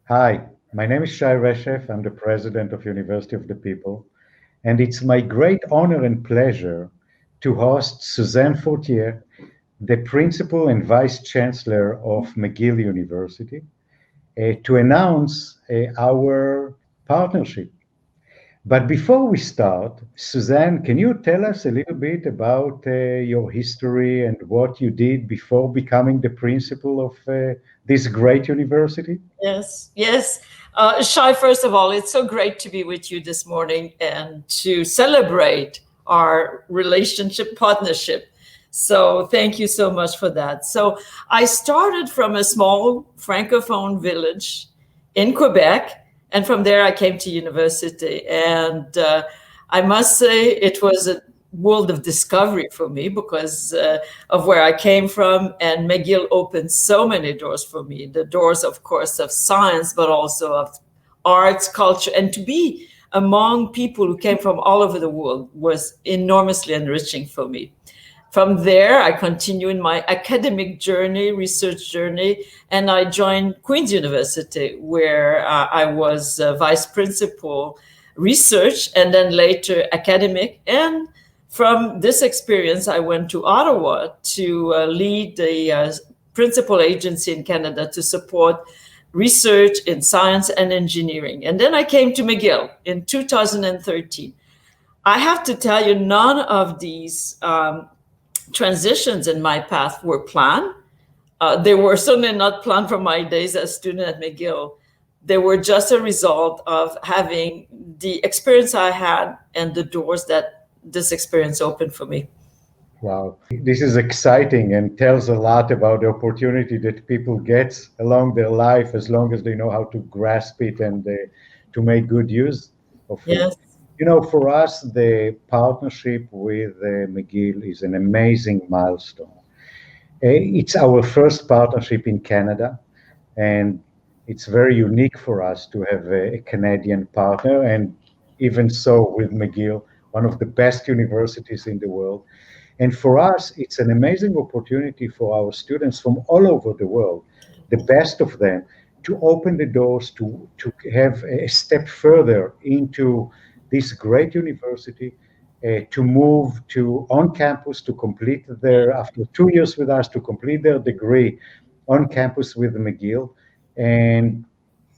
Hi, my name is Shai Reshef. I'm the president of University of the People, and it's my great honor and pleasure to host Suzanne Fortier, the principal and vice chancellor of McGill University, to announce our partnership. But before we start, Suzanne, can you tell us a little bit about your history and what you did before becoming the principal of this great university? Yes. Shai, first of all, it's so great to be with you this morning and to celebrate our relationship partnership. So thank you so much for that. So I started from a small francophone village in Quebec, and from there I came to university. And I must say it was a world of discovery for me because of where I came from. And McGill opened so many doors for me. The doors, of course, of science, but also of arts, culture, and to be among people who came from all over the world was enormously enriching for me. From there, I continue in my academic journey, research journey, and I joined Queen's University, where I was vice principal research and then later academic. And from this experience, I went to Ottawa to lead the principal agency in Canada to support research in science and engineering. And then I came to McGill in 2013. I have to tell you, none of these transitions in my path were planned. They were certainly not planned from my days as a student at McGill. They were just a result of having the experience I had and the doors that this experience opened for me. Wow, this is exciting and tells a lot about the opportunity that people get along their life as long as they know how to grasp it and to make good use of it. Yes. You know, for us, the partnership with McGill is an amazing milestone. It's our first partnership in Canada, and it's very unique for us to have a Canadian partner, and even so with McGill, one of the best universities in the world. And for us, it's an amazing opportunity for our students from all over the world, the best of them, to open the doors to have a step further into this great university, to move to on campus to complete their, after 2 years with us, to complete their degree on campus with McGill. And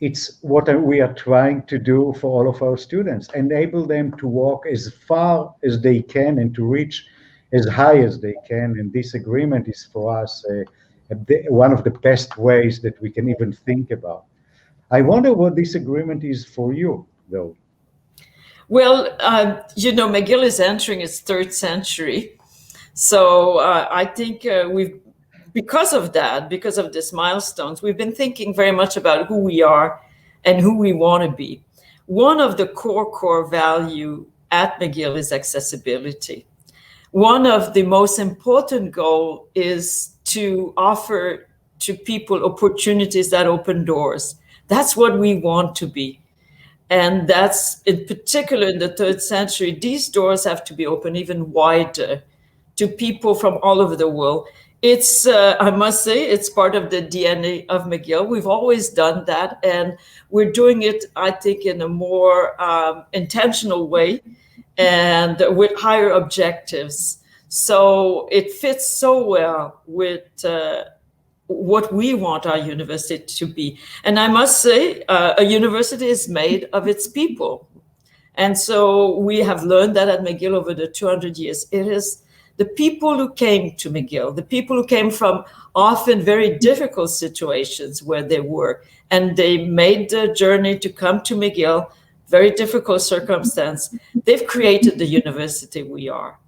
it's what we are trying to do for all of our students, enable them to walk as far as they can and to reach as high as they can. And this agreement is for us one of the best ways that we can even think about. I wonder what this agreement is for you, though. Well, McGill is entering its third century. So I think because of that, because of these milestones, we've been thinking very much about who we are and who we want to be. One of the core value at McGill is accessibility. One of the most important goals is to offer to people opportunities that open doors. That's what we want to be. And that's in particular in the third century, these doors have to be open even wider to people from all over the world. It's, I must say, it's part of the DNA of McGill. We've always done that, and we're doing it, I think, in a more intentional way and with higher objectives. So it fits so well with what we want our university to be. And I must say, a university is made of its people. And so we have learned that at McGill over the 200 years. It is the people who came to McGill, the people who came from often very difficult situations where they were, and they made the journey to come to McGill, very difficult circumstance. They've created the university we are.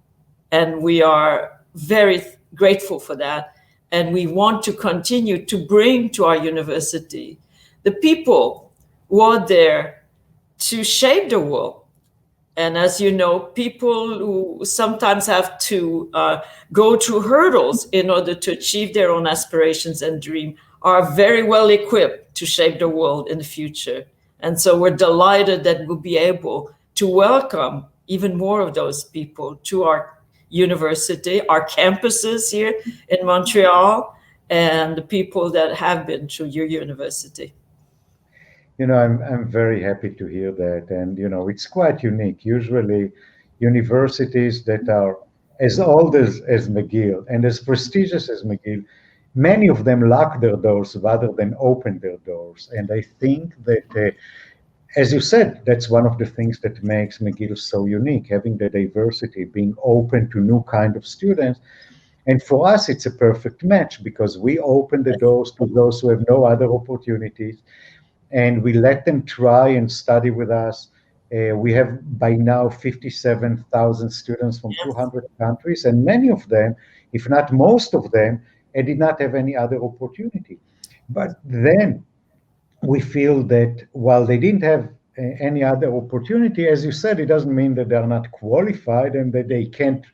And we are very grateful for that. And we want to continue to bring to our university the people who are there to shape the world. And as you know, people who sometimes have to go through hurdles in order to achieve their own aspirations and dream are very well equipped to shape the world in the future. And so we're delighted that we'll be able to welcome even more of those people to our university, our campuses here in Montreal, and the people that have been to your university. I'm very happy to hear that. And, it's quite unique. Usually, universities that are as old as McGill and as prestigious as McGill, many of them lock their doors rather than open their doors. And I think that, as you said, that's one of the things that makes McGill so unique, having the diversity, being open to new kind of students. And for us, it's a perfect match because we open the doors to those who have no other opportunities and we let them try and study with us. We have by now 57,000 students from Yes. 200 countries, and many of them, if not most of them, did not have any other opportunity. But then we feel that while they didn't have any other opportunity, as you said, it doesn't mean that they're not qualified and that they can't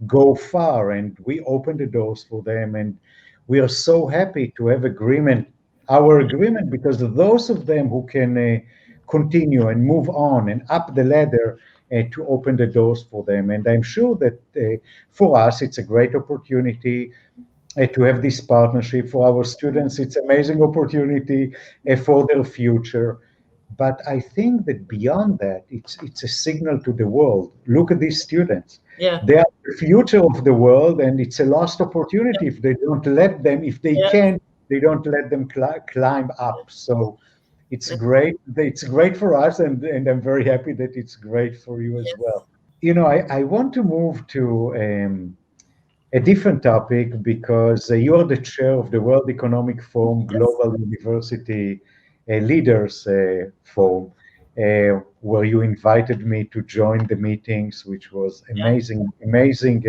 go far. And we open the doors for them, and we are so happy to have our agreement, because those of them who can continue and move on and up the ladder, to open the doors for them. And I'm sure that for us, it's a great opportunity to have this partnership. For our students, it's amazing opportunity for their future. But I think that beyond that, it's a signal to the world. Look at these students. Yeah. They are the future of the world, and it's a lost opportunity if they don't let them, if they Yeah. can, they don't let them climb up. So it's great. It's great for us, and I'm very happy that it's great for you as well. I want to move to a different topic because you are the chair of the World Economic Forum Global University Leaders Forum, where you invited me to join the meetings, which was amazing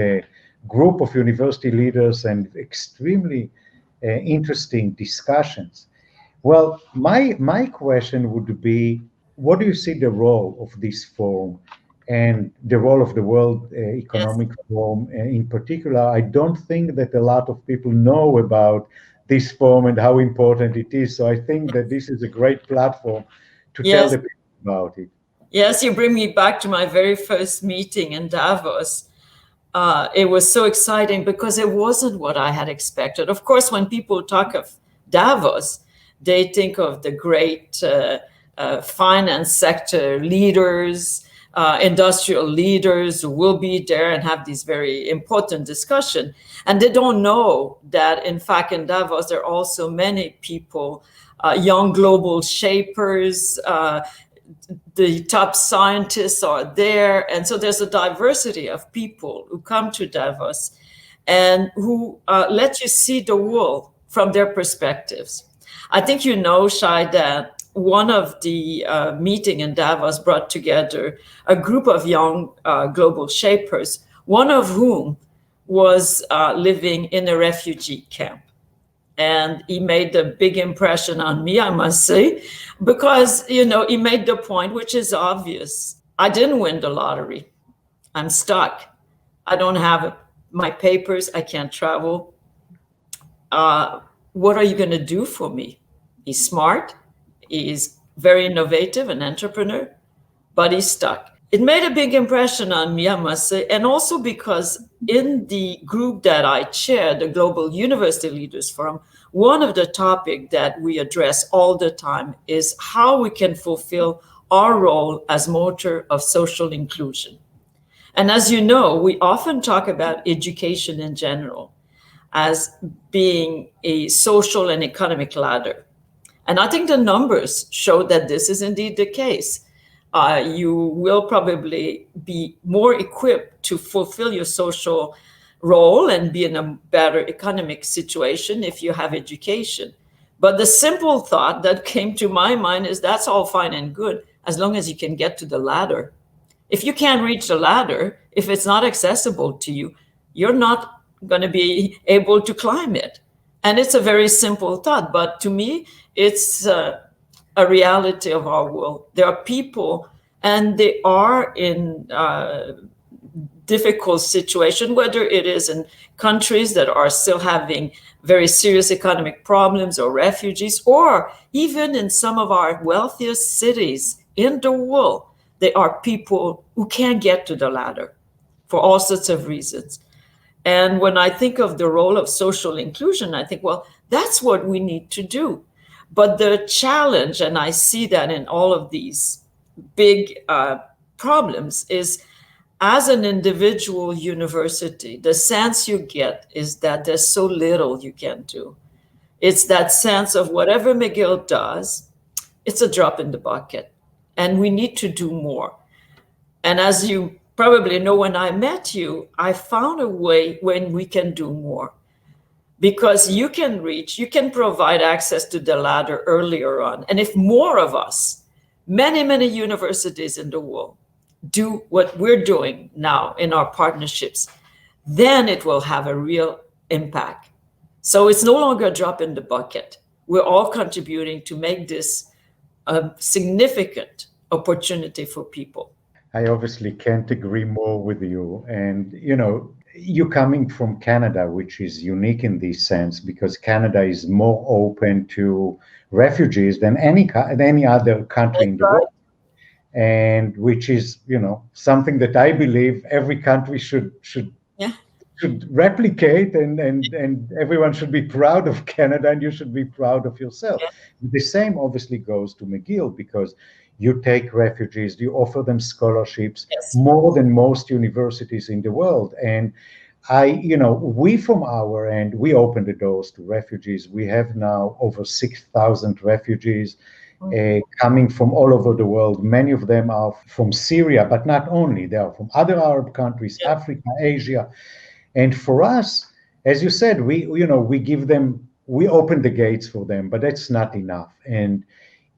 group of university leaders and extremely interesting discussions. Well, my question would be, what do you see the role of this forum and the role of the World Yes. Economic Forum in particular? I don't think that a lot of people know about this forum and how important it is. So I think that this is a great platform to tell Yes. the people about it. Yes, you bring me back to my very first meeting in Davos. It was so exciting because it wasn't what I had expected. Of course, when people talk of Davos, they think of the great finance sector leaders, industrial leaders who will be there and have these very important discussions. And they don't know that, in fact, in Davos, there are also many people, young global shapers, the top scientists are there. And so there's a diversity of people who come to Davos and who let you see the world from their perspectives. I think you know, Shai, that one of the meeting in Davos brought together a group of young global shapers, one of whom was living in a refugee camp. And he made a big impression on me, I must say, because, he made the point, which is obvious. I didn't win the lottery. I'm stuck. I don't have my papers. I can't travel. What are you going to do for me? He's smart. He's very innovative, an entrepreneur, but he's stuck. It made a big impression on me, I must say, and also because in the group that I chair, the Global University Leaders Forum, one of the topics that we address all the time is how we can fulfill our role as motor of social inclusion. And as you know, we often talk about education in general as being a social and economic ladder. And I think the numbers show that this is indeed the case. You will probably be more equipped to fulfill your social role and be in a better economic situation if you have education. But the simple thought that came to my mind is that's all fine and good as long as you can get to the ladder. If you can't reach the ladder, if it's not accessible to you, you're not going to be able to climb it. And it's a very simple thought, but to me, it's a reality of our world. There are people, and they are in difficult situation, whether it is in countries that are still having very serious economic problems or refugees, or even in some of our wealthiest cities in the world, there are people who can't get to the ladder for all sorts of reasons. And when I think of the role of social inclusion, I think, well, that's what we need to do. But the challenge, and I see that in all of these big problems, is as an individual university, the sense you get is that there's so little you can do. It's that sense of whatever McGill does, it's a drop in the bucket, and we need to do more. And as you probably know, when I met you, I found a way when we can do more. Because you can provide access to the ladder earlier on. And if more of us, many, many universities in the world, do what we're doing now in our partnerships, then it will have a real impact. So it's no longer a drop in the bucket. We're all contributing to make this a significant opportunity for people. I obviously can't agree more with you. And, you coming from Canada, which is unique in this sense, because Canada is more open to refugees than any other country in the world. And which is, something that I believe every country should replicate, and everyone should be proud of Canada, and you should be proud of yourself. Yeah. The same obviously goes to McGill, because you take refugees, you offer them scholarships, more than most universities in the world. And we from our end, we open the doors to refugees. We have now over 6,000 refugees coming from all over the world. Many of them are from Syria, but not only, they are from other Arab countries, Africa, Asia. And for us, as you said, we open the gates for them, but that's not enough. And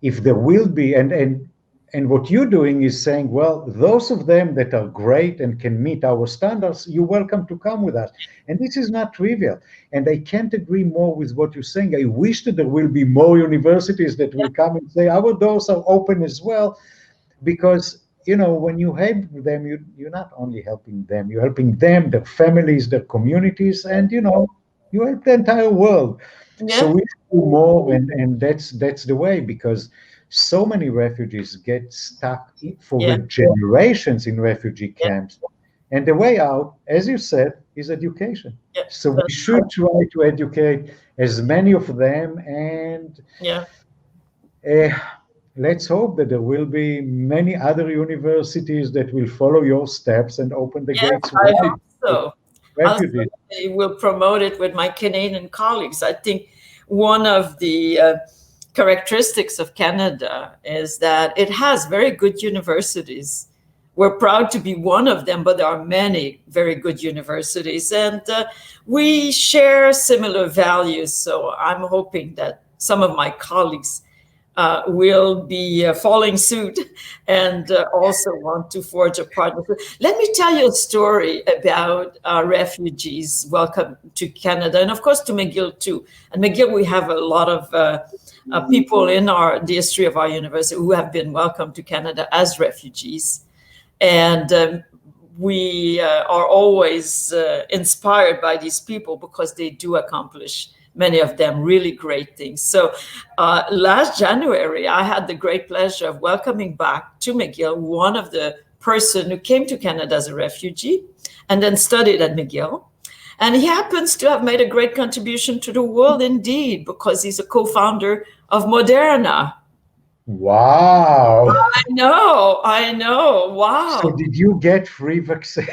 if there will be, and what you're doing is saying, well, those of them that are great and can meet our standards, you're welcome to come with us. And this is not trivial. And I can't agree more with what you're saying. I wish that there will be more universities that will come and say, our doors are open as well, because when you help them, you're not only helping them, you're helping them, their families, their communities, and you help the entire world. Yeah. So we do more, and that's the way, because so many refugees get stuck for generations in refugee camps. And the way out, as you said, is education. Yeah. So we should try to educate as many of them, and let's hope that there will be many other universities that will follow your steps and open the gates. I hope so. I will promote it with my Canadian colleagues. I think one of the characteristics of Canada is that it has very good universities. We're proud to be one of them, but there are many very good universities, and we share similar values. So I'm hoping that some of my colleagues will be following suit and also want to forge a partnership. Let me tell you a story about refugees welcome to Canada, and of course to McGill too. At McGill, we have a lot of people in the history of our university who have been welcomed to Canada as refugees. And we are always inspired by these people, because they do accomplish, many of them, really great things. So last January, I had the great pleasure of welcoming back to McGill one of the person who came to Canada as a refugee and then studied at McGill. And he happens to have made a great contribution to the world indeed, because he's a co-founder of Moderna. Wow. I know. Wow. So did you get free vaccine?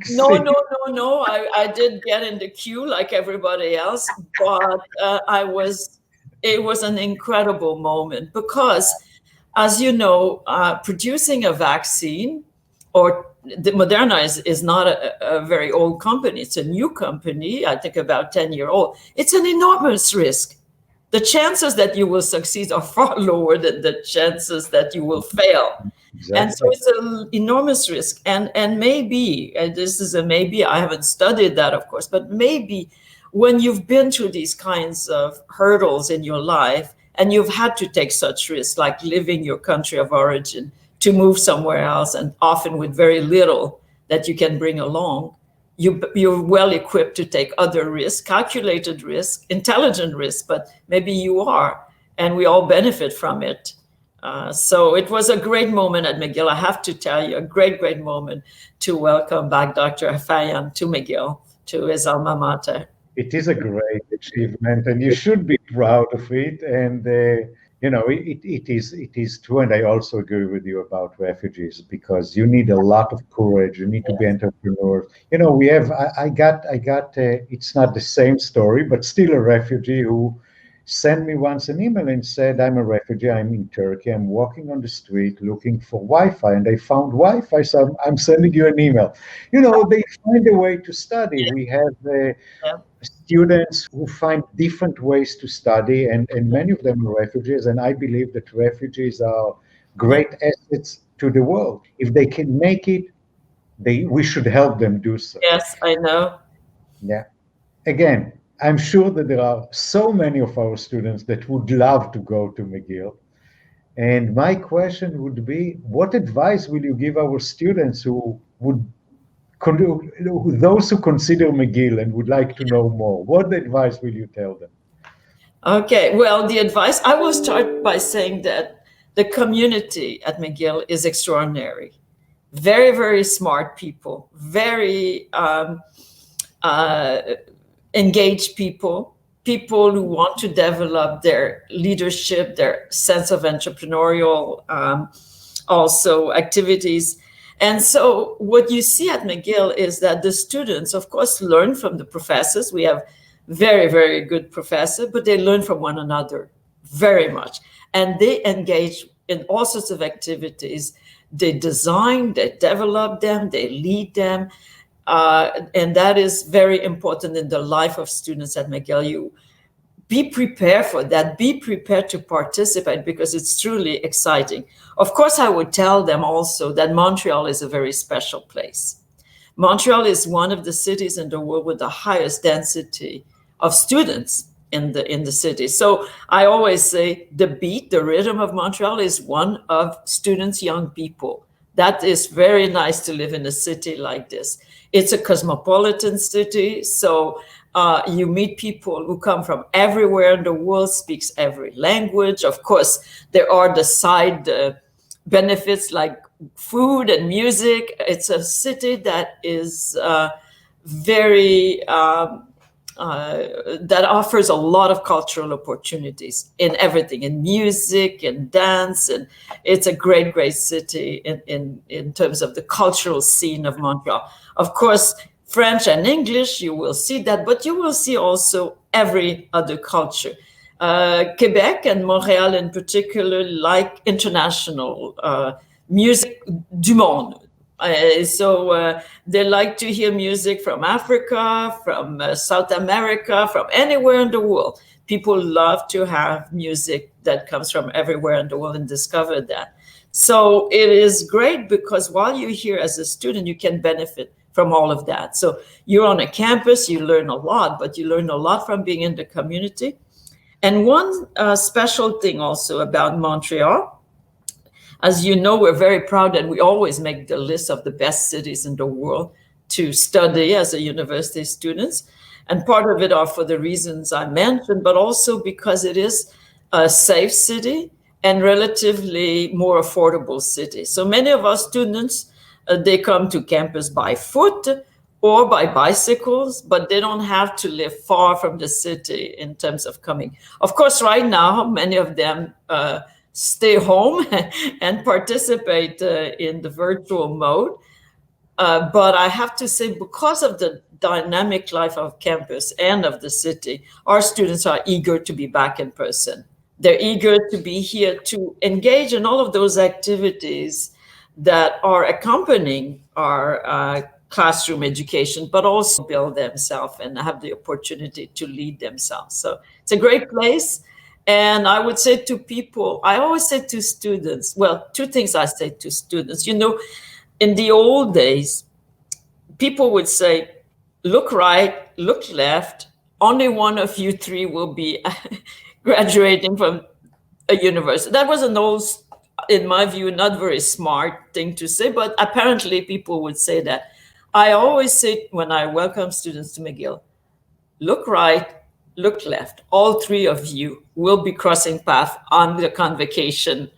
No. I did get in the queue like everybody else, but it was an incredible moment, because, as you know, producing a vaccine, or the Moderna is not a very old company. It's a new company, I think about 10-year-old. It's an enormous risk. The chances that you will succeed are far lower than the chances that you will fail. Exactly. And so it's an enormous risk. And maybe, and this is a maybe, I haven't studied that, of course, but maybe when you've been through these kinds of hurdles in your life, and you've had to take such risks, like leaving your country of origin to move somewhere else, and often with very little that you can bring along, you're well equipped to take other risks, calculated risks, intelligent risks, but maybe you are, and we all benefit from it. So it was a great moment at McGill. I have to tell you, a great moment to welcome back Dr. Affayan to McGill, to his alma mater. It is a great achievement, and you should be proud of it. And it is true. And I also agree with you about refugees because you need a lot of courage. You need to be entrepreneurs. We have. I got. It's not the same story, but still a refugee who sent me once an email and said, "I'm a refugee. I'm in Turkey. I'm walking on the street looking for Wi-Fi, and I found Wi-Fi. So I'm sending you an email." They find a way to study. We have. Yeah. Students who find different ways to study, and many of them are refugees. And I believe that refugees are great assets to the world. If they can make it, we should help them do so. Yes, I know. Yeah. Again, I'm sure that there are so many of our students that would love to go to McGill. And my question would be, what advice will you give our students who would those who consider McGill and would like to know more? What advice will you tell them? Okay, well, the advice, I will start by saying that the community at McGill is extraordinary. Very, very smart people, very engaged people who want to develop their leadership, their sense of entrepreneurial also activities. And so what you see at McGill is that the students, of course, learn from the professors. We have very, very good professors, but they learn from one another very much. And they engage in all sorts of activities. They design, they develop them, they lead them. And that is very important in the life of students at McGill. You be prepared for that. Be prepared to participate because it's truly exciting. Of course, I would tell them also that Montreal is a very special place. Montreal is one of the cities in the world with the highest density of students in the city. So I always say the beat, the rhythm of Montreal is one of students, young people. That is very nice to live in a city like this. It's a cosmopolitan city, so you meet people who come from everywhere in the world, speaks every language. Of course, there are the side benefits like food and music. It's a city that is very that offers a lot of cultural opportunities in everything, in music and dance, and it's a great, great city in terms of the cultural scene of Montreal. Of course, French and English, you will see that, but you will see also every other culture. Quebec and Montreal in particular like international music du monde. So they like to hear music from Africa, from South America, from anywhere in the world. People love to have music that comes from everywhere in the world and discover that. So it is great because while you're here as a student, you can benefit from all of that. So you're on a campus, you learn a lot, but you learn a lot from being in the community. And one special thing also about Montreal, as you know, we're very proud that we always make the list of the best cities in the world to study as a university students. And part of it are for the reasons I mentioned, but also because it is a safe city and relatively more affordable city. So many of our students, they come to campus by foot or by bicycles, but they don't have to live far from the city in terms of coming. Of course, right now, many of them stay home and participate in the virtual mode. But I have to say, because of the dynamic life of campus and of the city, our students are eager to be back in person. They're eager to be here to engage in all of those activities that are accompanying our classroom education, but also build themselves and have the opportunity to lead themselves. So it's a great place. And I would say to people, I always say to students, well, two things I say to students. In the old days, people would say, look right, look left. Only one of you three will be graduating from a university. That was an old, in my view, not very smart thing to say, but apparently people would say that. I always say when I welcome students to McGill, look right, look left. All three of you will be crossing paths on the convocation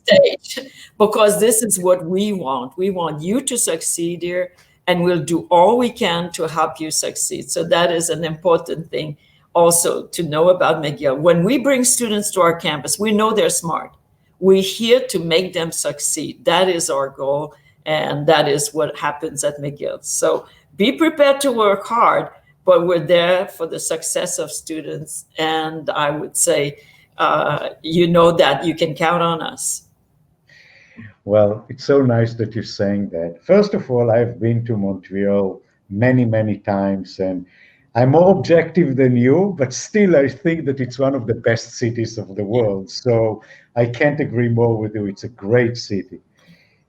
stage, because this is what we want. We want you to succeed here, and we'll do all we can to help you succeed. So that is an important thing also to know about McGill. When we bring students to our campus, we know they're smart. We're here to make them succeed. That is our goal, and that is what happens at McGill. So be prepared to work hard, but we're there for the success of students. And I would say, you know that you can count on us. Well, it's so nice that you're saying that. First of all, I've been to Montreal many, many times, and I'm more objective than you, but still I think that it's one of the best cities of the world. So I can't agree more with you. It's a great city.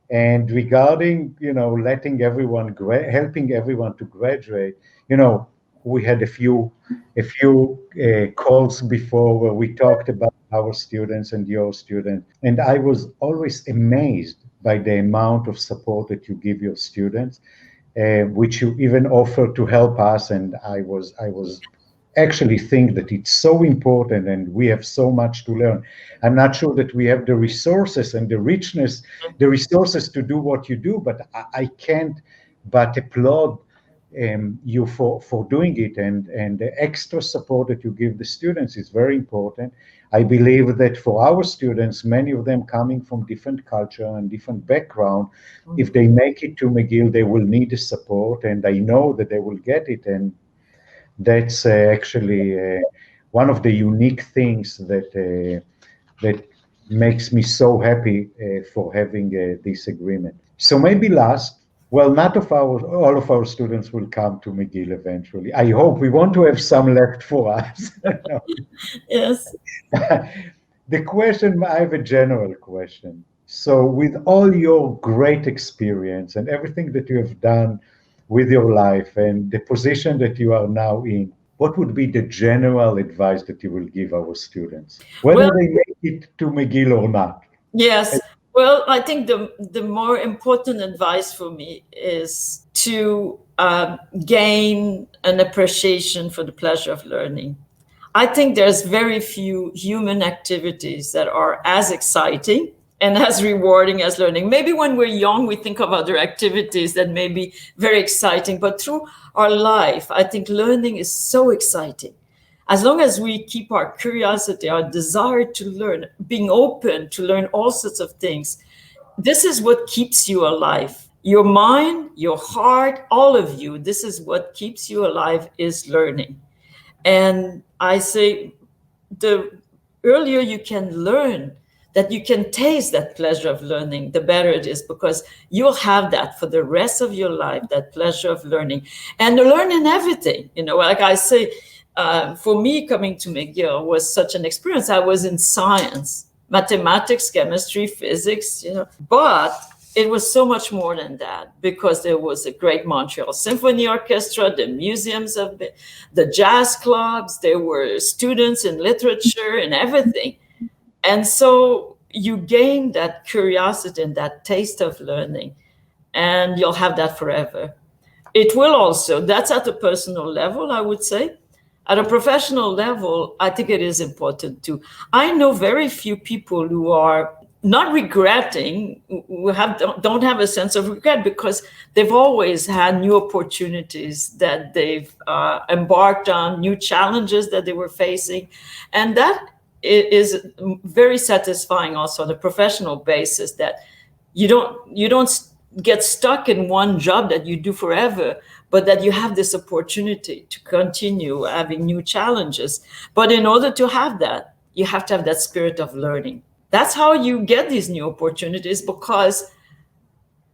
And regarding, letting everyone, helping everyone to graduate, we had a few calls before where we talked about our students and your students, and I was always amazed by the amount of support that you give your students, which you even offer to help us. And I was actually think that it's so important and we have so much to learn. I'm not sure that we have the resources and the richness, the resources to do what you do, but I can't but applaud you for doing it, and the extra support that you give the students is very important. I believe that for our students, many of them coming from different culture and different background, if they make it to McGill, they will need the support, and I know that they will get it. And that's actually one of the unique things that makes me so happy for having this agreement. So maybe last, well, not all of our students will come to McGill eventually. I hope. We want to have some left for us. Yes. The question, I have a general question. So with all your great experience and everything that you have done with your life and the position that you are now in, what would be the general advice that you will give our students, whether they make it to McGill or not? Yes. Well, I think the more important advice for me is to gain an appreciation for the pleasure of learning. I think there's very few human activities that are as exciting and as rewarding as learning. Maybe when we're young, we think of other activities that may be very exciting, but through our life, I think learning is so exciting. As long as we keep our curiosity, our desire to learn, being open to learn all sorts of things, this is what keeps you alive. Your mind, your heart, all of you, this is what keeps you alive, is learning. And I say, the earlier you can learn, that you can taste that pleasure of learning, the better it is, because you'll have that for the rest of your life, that pleasure of learning. And learning everything, like I say, for me, coming to McGill was such an experience. I was in science, mathematics, chemistry, physics, but it was so much more than that, because there was a great Montreal Symphony Orchestra, the museums of the jazz clubs, there were students in literature and everything. And so you gain that curiosity and that taste of learning, and you'll have that forever. It will also, that's at a personal level, I would say. At a professional level, I think it is important too. I know very few people who are not regretting, who don't have a sense of regret, because they've always had new opportunities that they've embarked on, new challenges that they were facing. And that is very satisfying also on a professional basis, that you don't get stuck in one job that you do forever, but that you have this opportunity to continue having new challenges. But in order to have that, you have to have that spirit of learning. That's how you get these new opportunities, because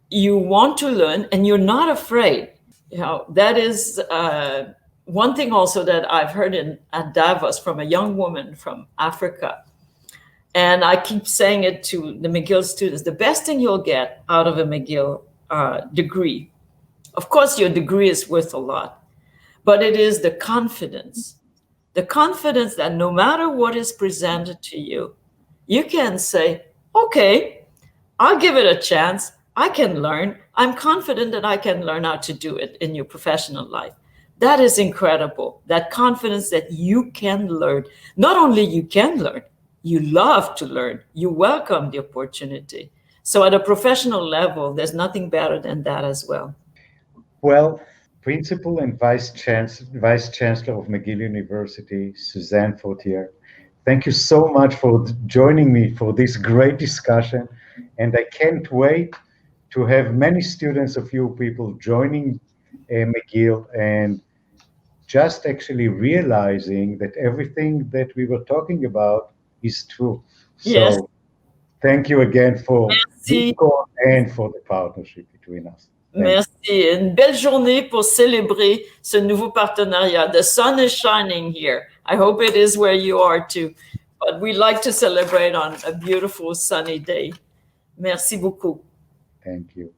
you want to learn and you're not afraid. That is one thing also that I've heard at Davos from a young woman from Africa. And I keep saying it to the McGill students: the best thing you'll get out of a McGill degree, of course, your degree is worth a lot, but it is the confidence that no matter what is presented to you, you can say, okay, I'll give it a chance. I can learn. I'm confident that I can learn how to do it in your professional life. That is incredible. That confidence that you can learn. Not only you can learn, you love to learn. You welcome the opportunity. So at a professional level, there's nothing better than that as well. Well, Principal and Vice Chancellor of McGill University, Suzanne Fortier, thank you so much for joining me for this great discussion. And I can't wait to have many students of UoPeople joining McGill and just actually realizing that everything that we were talking about is true. Yes. So thank you again for this Merci. call and for the partnership between us. Merci. Une belle journée pour célébrer ce nouveau partenariat. The sun is shining here. I hope it is where you are too. But we like to celebrate on a beautiful sunny day. Merci beaucoup. Thank you.